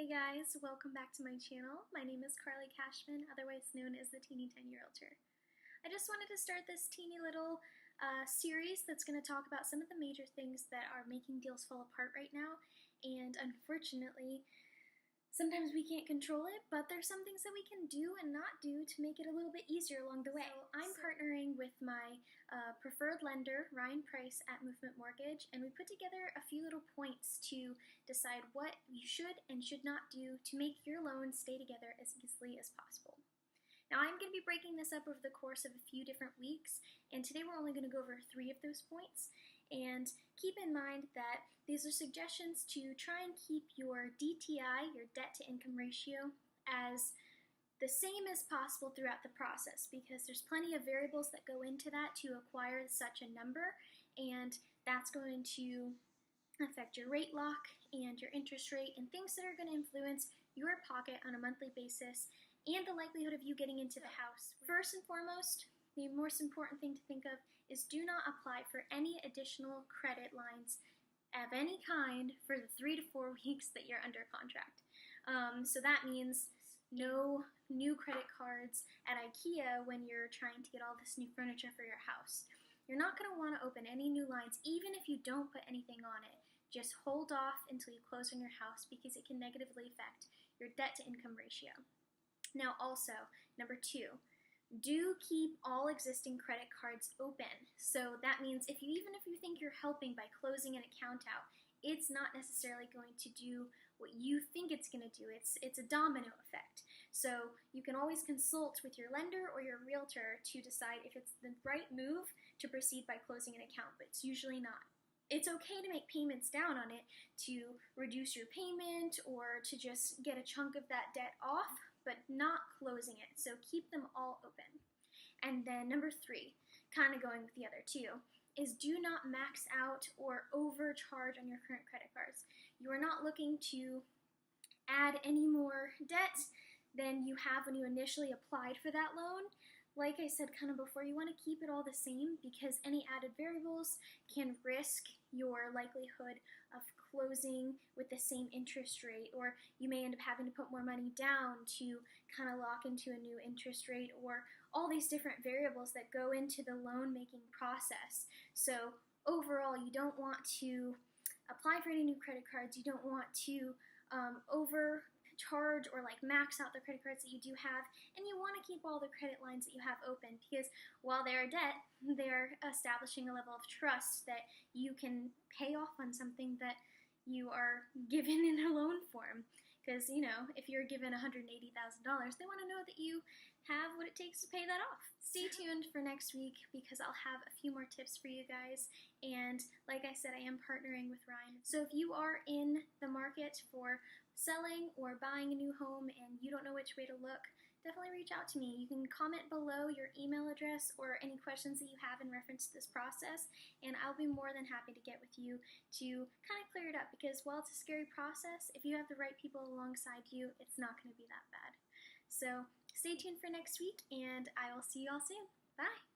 Hey guys, welcome back to my channel. My name is Carly Cashman, otherwise known as the Teeny Tiny Realtor. I just wanted to start this teeny little series that's going to talk about some of the major things that are making deals fall apart right now, and unfortunately, sometimes we can't control it, but there's some things that we can do and not do to make it a little bit easier along the way. So I'm partnering with my preferred lender, Ryan Price at Movement Mortgage, and we put together a few little points to decide what you should and should not do to make your loan stay together as easily as possible. Now I'm going to be breaking this up over the course of a few different weeks, and today we're only going to go over 3 of those points. And keep in mind that these are suggestions to try and keep your DTI, your debt to income ratio, as the same as possible throughout the process, because there's plenty of variables that go into that to acquire such a number, and that's going to affect your rate lock and your interest rate and things that are going to influence your pocket on a monthly basis and the likelihood of you getting into the house. First and foremost, the most important thing to think of is do not apply for any additional credit lines of any kind for the 3 to 4 weeks that you're under contract. So that means no new credit cards at IKEA when you're trying to get all this new furniture for your house. You're not going to want to open any new lines, even if you don't put anything on it. Just hold off until you close on your house, because it can negatively affect your debt to income ratio. Now also, number 2, do keep all existing credit cards open. So that means even if you think you're helping by closing an account out, it's not necessarily going to do what you think it's going to do. It's a domino effect. So you can always consult with your lender or your realtor to decide if it's the right move to proceed by closing an account, but it's usually not. It's okay to make payments down on it to reduce your payment or to just get a chunk of that debt off, but not closing it. So keep them all open. And then number 3, kind of going with the other 2, is do not max out or overcharge on your current credit cards. You are not looking to add any more debt than you have when you initially applied for that loan. Like I said kind of before, you want to keep it all the same, because any added variables can risk your likelihood of closing with the same interest rate, or you may end up having to put more money down to kind of lock into a new interest rate, or all these different variables that go into the loan making process. So overall, you don't want to apply for any new credit cards. You don't want to overcharge or max out the credit cards that you do have, and you want to keep all the credit lines that you have open, because while they're debt, they're establishing a level of trust that you can pay off on something that you are given in a loan form. Because, if you're given $180,000, they want to know that you have what it takes to pay that off. Stay tuned for next week, because I'll have a few more tips for you guys. And like I said, I am partnering with Ryan. So if you are in the market for selling or buying a new home and you don't know which way to look, definitely reach out to me. You can comment below your email address or any questions that you have in reference to this process, and I'll be more than happy to get with you to kind of clear it up, because while it's a scary process, if you have the right people alongside you, it's not going to be that bad. So stay tuned for next week, and I will see you all soon. Bye!